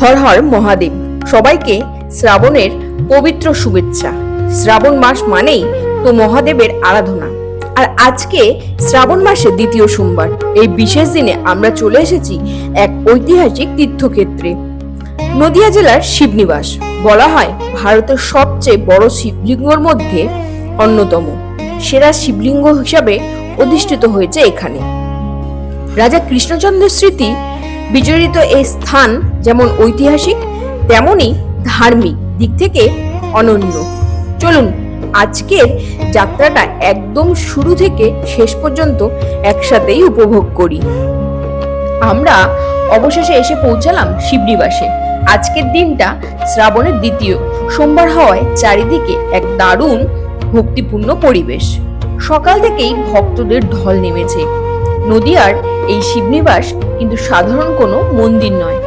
হর হর মহাদেব। সবাইকে শ্রাবণের পবিত্র শুভেচ্ছা। শ্রাবণ মাস মানেই তো মহাদেবের আরাধনা। আর আজকে শ্রাবণ মাসের দ্বিতীয় সোমবার। এই বিশেষ দিনে আমরা চলে এসেছি এক ঐতিহাসিক তীর্থক্ষেত্রে, নদিয়া জেলার শিবনিবাস। বলা হয় ভারতের সবচেয়ে বড় শিবলিঙ্গর মধ্যে অন্যতম। সেরা শিবলিঙ্গ হিসাবে অধিষ্ঠিত হয়েছে এখানে। রাজা কৃষ্ণচন্দ্রের স্মৃতি বিজড়িত এই স্থান যেমন ঐতিহাসিক তেমনি ধার্মিক দিক থেকে অনন্য। চলুন আজকের যাত্রাটা একদম শুরু থেকে শেষ পর্যন্ত একসাথেই উপভোগ করি। আমরা অবশেষে এসে পৌঁছালাম শিবনিবাসে। আজকের দিনটা শ্রাবণের দ্বিতীয় সোমবার হওয়ায় চারিদিকে এক দারুণ ভক্তিপূর্ণ পরিবেশ। সকাল থেকেই ভক্তদের ঢল নেমেছে। নদিয়ার এই শিবনিবাস কিন্তু সাধারণ কোনো মন্দির নয়।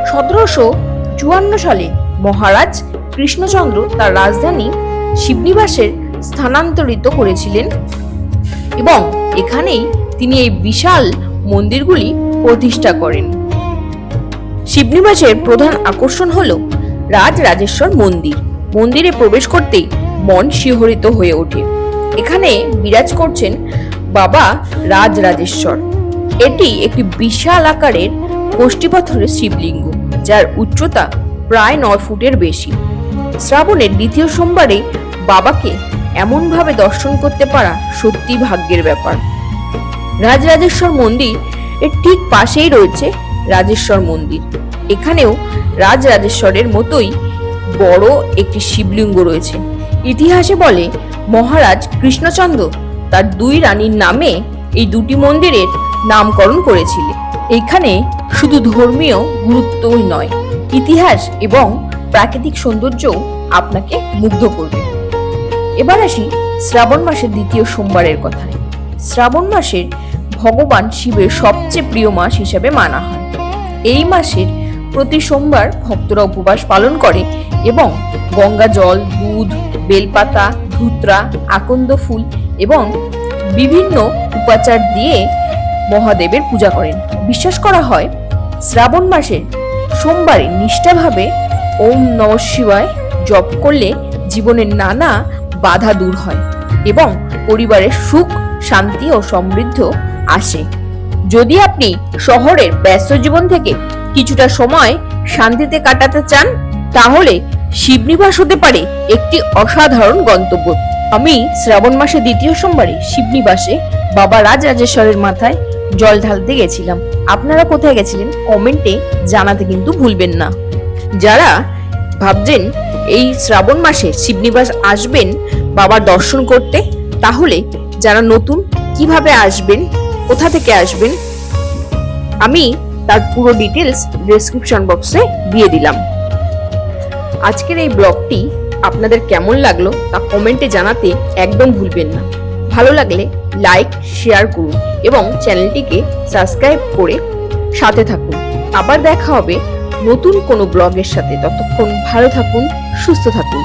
1754 সালে মহারাজ কৃষ্ণচন্দ্র তার রাজধানী শিবনিবাসের স্থানান্তরিত করেছিলেন এবং এখানেই তিনি এই বিশাল মন্দিরগুলি প্রতিষ্ঠা করেন। শিবনিবাসের প্রধান আকর্ষণ হলো রাজরাজেশ্বর মন্দির। মন্দিরে প্রবেশ করতেই মন শিহরিত হয়ে ওঠে। এখানে বিরাজ করছেন বাবা রাজরাজেশ্বর। এটি একটি বিশাল আকারের কষ্টিপাথরের শিবলিঙ্গ, যার উচ্চতা প্রায় 9 ফুটের বেশি। শ্রাবণের দ্বিতীয় সোমবারে বাবাকে এমনভাবে দর্শন করতে পারা সত্যি ভাগ্যের ব্যাপার। রাজরাজেশ্বর মন্দির এর ঠিক পাশেই রয়েছে রাজেশ্বর মন্দির। এখানেও রাজরাজেশ্বরের মতোই বড় একটি শিবলিঙ্গ রয়েছে। ইতিহাসে বলে মহারাজ কৃষ্ণচন্দ্র তার 2 রানীর নামে এই দুটি মন্দিরের নামকরণ করেছিলেন। এখানে শুধু ধর্মীয় গুরুত্বই নয়, ইতিহাস এবং প্রাকৃতিক সৌন্দর্যও আপনাকে মুগ্ধ করবে। এবার আসি শ্রাবণ মাসের দ্বিতীয় সোমবারের কথায়। শ্রাবণ মাসের ভগবান শিবের সবচেয়ে প্রিয় মাস হিসেবে মানা হয়। এই মাসের প্রতি সোমবার ভক্তরা উপবাস পালন করে এবং গঙ্গা জল, দুধ, বেলপাতা, ধুত্রা, আকন্দ ফুল এবং বিভিন্ন উপাচার দিয়ে মহাদেবের পূজা করেন। বিশ্বাস করা হয় শ্রাবণ মাসের সোমবারে নিষ্ঠাভাবে ওম নমঃ শিবায় জপ করলে জীবনের নানা বাধা দূর হয় এবং পরিবারের সুখ, শান্তি ও সমৃদ্ধ আসে। যদি আপনি শহরের ব্যস্ত জীবন থেকে কিছুটা সময় শান্তিতে কাটাতে চান, তাহলে শিবনিবাস হতে পারে একটি অসাধারণ গন্তব্য। আমি শ্রাবণ মাসের দ্বিতীয় সোমবারে শিবনিবাসে বাবা রাজরাজেশ্বরের মাথায় জল ঢালতে গেছিলাম। আপনারা কোথায় গেছিলেন কমেন্টে জানাতে কিন্তু ভুলবেন না। যারা ভাবছেন এই শ্রাবণ মাসে শিবনিবাস আসবেন বাবার দর্শন করতে, তাহলে যারা নতুন কিভাবে আসবেন, কোথা থেকে আসবেন, আমি তার পুরো ডিটেলস ডেসক্রিপশন বক্সে দিয়ে দিলাম। আজকের এই ব্লগটি আপনাদের কেমন লাগলো তা কমেন্টে জানাতে একদম ভুলবেন না। ভালো লাগলে লাইক, শেয়ার করুন এবং চ্যানেলটিকে সাবস্ক্রাইব করে সাথে থাকুন। আবার দেখা হবে নতুন কোনো ব্লগের সাথে। ততক্ষণ ভালো থাকুন, সুস্থ থাকুন।